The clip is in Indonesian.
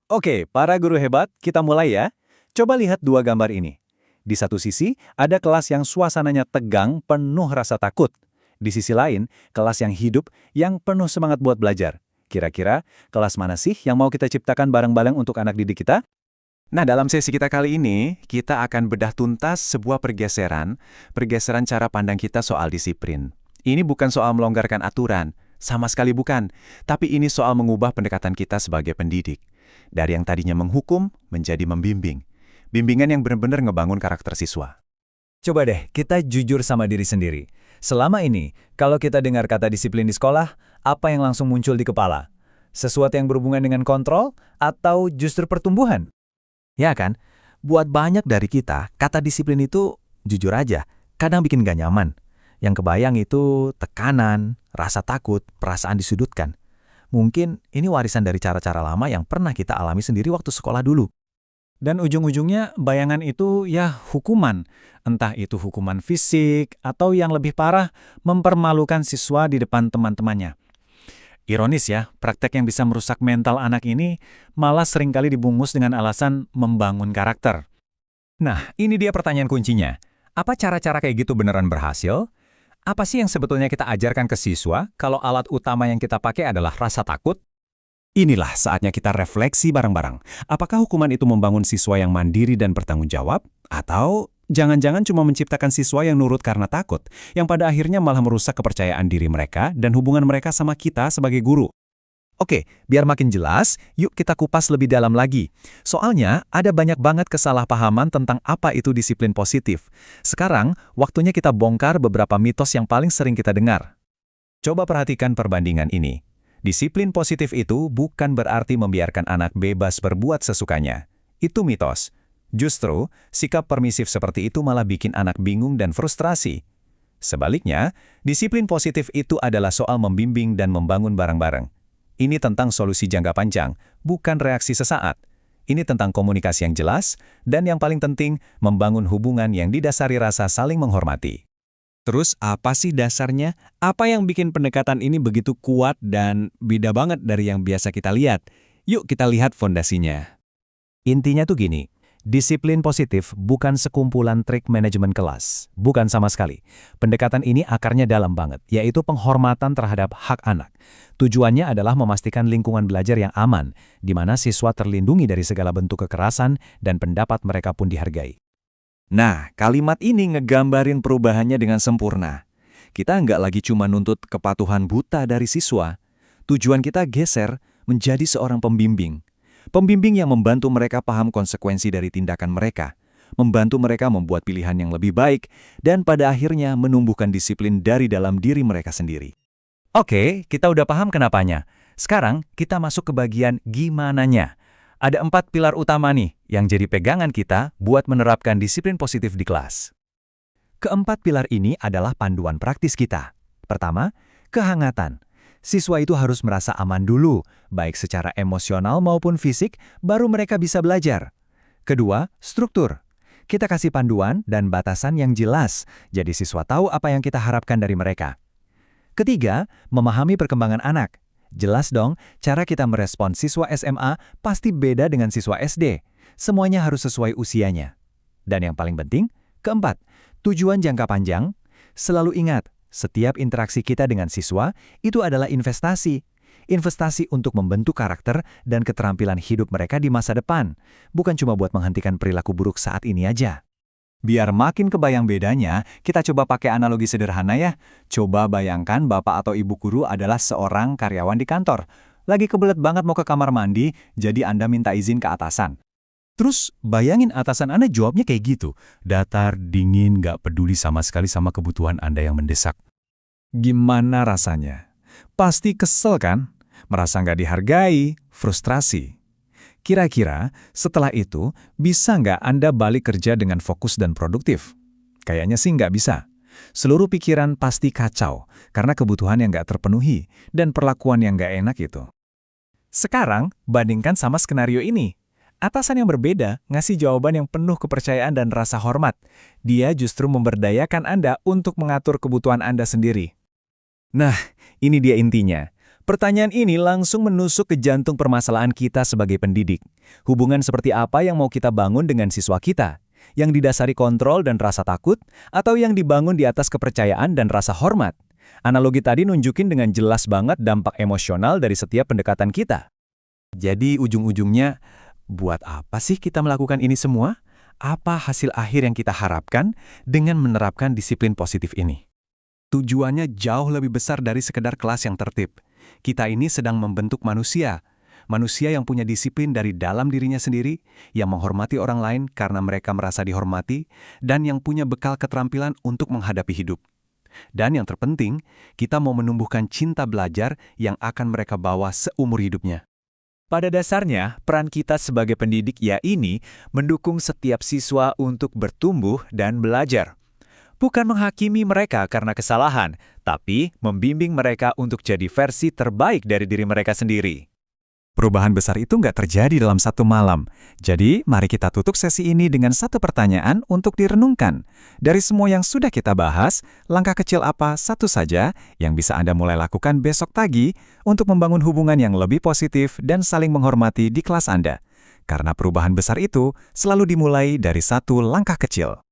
Oke, para guru hebat, kita mulai ya. Coba lihat dua gambar ini. Di satu sisi, ada kelas yang suasananya tegang, penuh rasa takut. Di sisi lain, kelas yang hidup, yang penuh semangat buat belajar. Kira-kira, kelas mana sih yang mau kita ciptakan bareng-bareng untuk anak didik kita? Nah, dalam sesi kita kali ini, kita akan bedah tuntas sebuah pergeseran cara pandang kita soal disiplin. Ini bukan soal melonggarkan aturan, sama sekali bukan. Tapi ini soal mengubah pendekatan kita sebagai pendidik. Dari yang tadinya menghukum, menjadi membimbing. Bimbingan yang benar-benar ngebangun karakter siswa. Coba deh, kita jujur sama diri sendiri. Selama ini, kalau kita dengar kata disiplin di sekolah, apa yang langsung muncul di kepala? Sesuatu yang berhubungan dengan kontrol atau justru pertumbuhan? Ya kan? Buat banyak dari kita, kata disiplin itu, jujur aja, kadang bikin gak nyaman. Yang kebayang itu tekanan, rasa takut, perasaan disudutkan. Mungkin ini warisan dari cara-cara lama yang pernah kita alami sendiri waktu sekolah dulu. Dan ujung-ujungnya bayangan itu ya hukuman. Entah itu hukuman fisik atau yang lebih parah, mempermalukan siswa di depan teman-temannya. Ironis ya, praktek yang bisa merusak mental anak ini malah seringkali dibungkus dengan alasan membangun karakter. Nah, ini dia pertanyaan kuncinya. Apa cara-cara kayak gitu beneran berhasil? Apa sih yang sebetulnya kita ajarkan ke siswa kalau alat utama yang kita pakai adalah rasa takut? Inilah saatnya kita refleksi bareng-bareng. Apakah hukuman itu membangun siswa yang mandiri dan bertanggung jawab? Atau jangan-jangan cuma menciptakan siswa yang nurut karena takut, yang pada akhirnya malah merusak kepercayaan diri mereka dan hubungan mereka sama kita sebagai guru? Oke, biar makin jelas, yuk kita kupas lebih dalam lagi. Soalnya, ada banyak banget kesalahpahaman tentang apa itu disiplin positif. Sekarang, waktunya kita bongkar beberapa mitos yang paling sering kita dengar. Coba perhatikan perbandingan ini. Disiplin positif itu bukan berarti membiarkan anak bebas berbuat sesukanya. Itu mitos. Justru, sikap permisif seperti itu malah bikin anak bingung dan frustrasi. Sebaliknya, disiplin positif itu adalah soal membimbing dan membangun bareng-bareng. Ini tentang solusi jangka panjang, bukan reaksi sesaat. Ini tentang komunikasi yang jelas, dan yang paling penting, membangun hubungan yang didasari rasa saling menghormati. Terus apa sih dasarnya? Apa yang bikin pendekatan ini begitu kuat dan beda banget dari yang biasa kita lihat? Yuk kita lihat fondasinya. Intinya tuh gini, disiplin positif bukan sekumpulan trik manajemen kelas. Bukan sama sekali. Pendekatan ini akarnya dalam banget, yaitu penghormatan terhadap hak anak. Tujuannya adalah memastikan lingkungan belajar yang aman, di mana siswa terlindungi dari segala bentuk kekerasan dan pendapat mereka pun dihargai. Nah, kalimat ini ngegambarin perubahannya dengan sempurna. Kita nggak lagi cuma nuntut kepatuhan buta dari siswa. Tujuan kita geser menjadi seorang pembimbing. Pembimbing yang membantu mereka paham konsekuensi dari tindakan mereka, membantu mereka membuat pilihan yang lebih baik, dan pada akhirnya menumbuhkan disiplin dari dalam diri mereka sendiri. Oke, kita udah paham kenapanya. Sekarang kita masuk ke bagian gimananya. Ada 4 pilar utama nih yang jadi pegangan kita buat menerapkan disiplin positif di kelas. Keempat pilar ini adalah panduan praktis kita. Pertama, kehangatan. Siswa itu harus merasa aman dulu, baik secara emosional maupun fisik, baru mereka bisa belajar. Kedua, struktur. Kita kasih panduan dan batasan yang jelas, jadi siswa tahu apa yang kita harapkan dari mereka. Ketiga, memahami perkembangan anak. Jelas dong, cara kita merespon siswa SMA pasti beda dengan siswa SD. Semuanya harus sesuai usianya. Dan yang paling penting, keempat, tujuan jangka panjang. Selalu ingat, setiap interaksi kita dengan siswa itu adalah investasi. Investasi untuk membentuk karakter dan keterampilan hidup mereka di masa depan. Bukan cuma buat menghentikan perilaku buruk saat ini aja. Biar makin kebayang bedanya, kita coba pakai analogi sederhana ya. Coba bayangkan bapak atau ibu guru adalah seorang karyawan di kantor. Lagi kebelet banget mau ke kamar mandi, jadi Anda minta izin ke atasan. Terus bayangin atasan Anda jawabnya kayak gitu. Datar, dingin, gak peduli sama sekali sama kebutuhan Anda yang mendesak. Gimana rasanya? Pasti kesel kan? Merasa gak dihargai, frustrasi. Kira-kira setelah itu, bisa nggak Anda balik kerja dengan fokus dan produktif? Kayaknya sih nggak bisa. Seluruh pikiran pasti kacau, karena kebutuhan yang nggak terpenuhi, dan perlakuan yang nggak enak itu. Sekarang, bandingkan sama skenario ini. Atasan yang berbeda ngasih jawaban yang penuh kepercayaan dan rasa hormat. Dia justru memberdayakan Anda untuk mengatur kebutuhan Anda sendiri. Nah, ini dia intinya. Pertanyaan ini langsung menusuk ke jantung permasalahan kita sebagai pendidik. Hubungan seperti apa yang mau kita bangun dengan siswa kita? Yang didasari kontrol dan rasa takut, atau yang dibangun di atas kepercayaan dan rasa hormat? Analogi tadi nunjukin dengan jelas banget dampak emosional dari setiap pendekatan kita. Jadi ujung-ujungnya, buat apa sih kita melakukan ini semua? Apa hasil akhir yang kita harapkan dengan menerapkan disiplin positif ini? Tujuannya jauh lebih besar dari sekedar kelas yang tertib. Kita ini sedang membentuk manusia yang punya disiplin dari dalam dirinya sendiri, yang menghormati orang lain karena mereka merasa dihormati, dan yang punya bekal keterampilan untuk menghadapi hidup. Dan yang terpenting, kita mau menumbuhkan cinta belajar yang akan mereka bawa seumur hidupnya. Pada dasarnya, peran kita sebagai pendidik ini mendukung setiap siswa untuk bertumbuh dan belajar. Bukan menghakimi mereka karena kesalahan, tapi membimbing mereka untuk jadi versi terbaik dari diri mereka sendiri. Perubahan besar itu nggak terjadi dalam satu malam. Jadi, mari kita tutup sesi ini dengan satu pertanyaan untuk direnungkan. Dari semua yang sudah kita bahas, langkah kecil apa satu saja yang bisa Anda mulai lakukan besok pagi untuk membangun hubungan yang lebih positif dan saling menghormati di kelas Anda? Karena perubahan besar itu selalu dimulai dari satu langkah kecil.